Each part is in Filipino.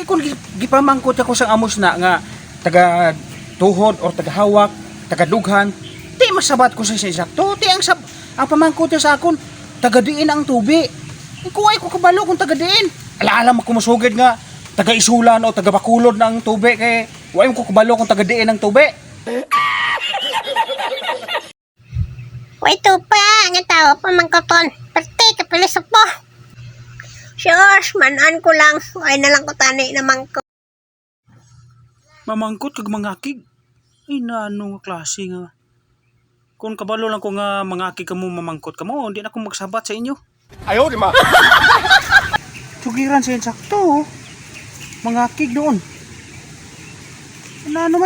kung gipamangkot ako sa amos na nga taga tuhod or taga hawak, taga dughan, di masabat ko sa sakto. Di ang pamangkot niya sa akon taga diin ang tubi. Kuway ko kabalo kung taga diin. Alam ako masugid nga taga isulan o taga bakulod ng tubi kay way ko kabalo kung taga diin ang tubi. Way tupa, nga tao pamangkoton. Pati kapilis po. Sure, manan ko lang. Ay na lang ko tani na mangkot. Mamangkot kag mangakig. Ay naano nga klase nga. Kung kabalo lang ko nga mangakig kamo mamangkot kamo, hindi na ako magsabat sa inyo. Ayaw, di ma. Sugiran sa insakto. Mangakig doon. Ano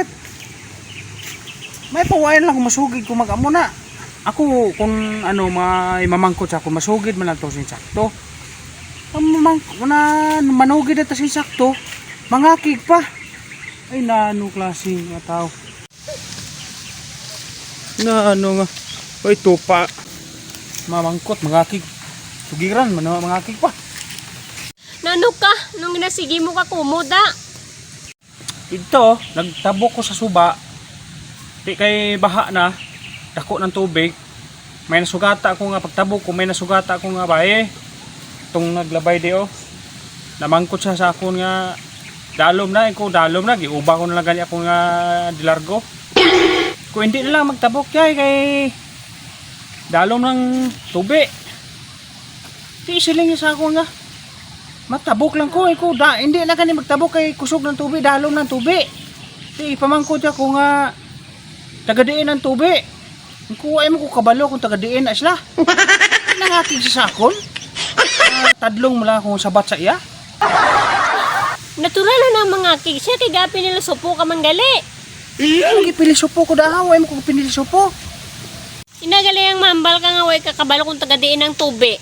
may pawayan lang kung masugid kung mag-amo na. Ako kung ano may mamangkot sa ako masugid man lang to sa insakto. Manugid na ta sa insakto, mangakig pa. Ay naano klase nga tao. Naano nga. Ay tupa. Mamangkot, mangakig. Sugiran, mangakig pa. Nano ka? Nung ginasigi mo ka kumoda. Ito, nagtabok ko sa suba. Di kay baha na. Dako ng tubig. May nasugata ako nga pagtabok ko. May nasugata ako nga bae. Itong naglabay di oh. Namangkot siya sa akon nga dalom na. Iko dalom na. Giuba ko na lang ganyan ako nga dilargo. Kung hindi na lang magtabok kay dalom ng tubig. Di siling sa akon nga. Matabok lang ko. Hindi na kani magtabok kay kusog ng tubig. Dalom ng tubig. Di pamangkot ako nga tagadiin ng tubig. Kuha mo ko kabalo kung tagadiin na sila. Nangakig sa sakon. Tadlong mo lang akong sabat sa iya. Natural na mga kig siya kay gapi nila supo ka manggali. Ang gipili-supo ko dahaw. Ay mo ko pinili-supo. Inagali ang mambal ka nga way kakabalo kung tagadiin ng tubi.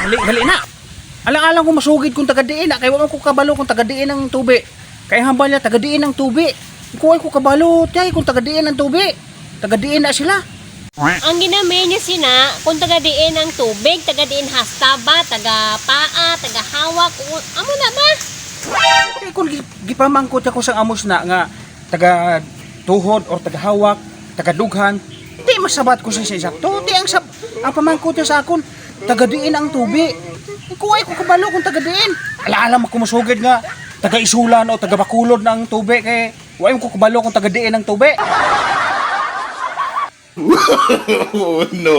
Gali na. Alang-alang ko masugid kung tagadiin na. Kaya wala ko kabalo kung tagadiin ng tubi. Kaya hambal niya tagadiin ng tubi. Kuha ko kabalo tiyay kung tagadiin ng tubi. Tagadiin na sila. Ang ginamay niya sina kung tagadiin ng tubig, tagadiin hastaba, taga-paa, taga-hawak. Amo na ba? Kaya kung gipamangkot ako sa amos na nga taga tuhod or taga hawak, taga dughan, di masabat ko sa sakto. Di ang pamangkot niya sa akon tagadiin ang tubi. Kuway ko kabalo kung tagadiin. Alam ako masugid nga taga isulan o taga bakulod ng tubi kay way ko kabalo kung tagadiin ang tubi. Oh, no.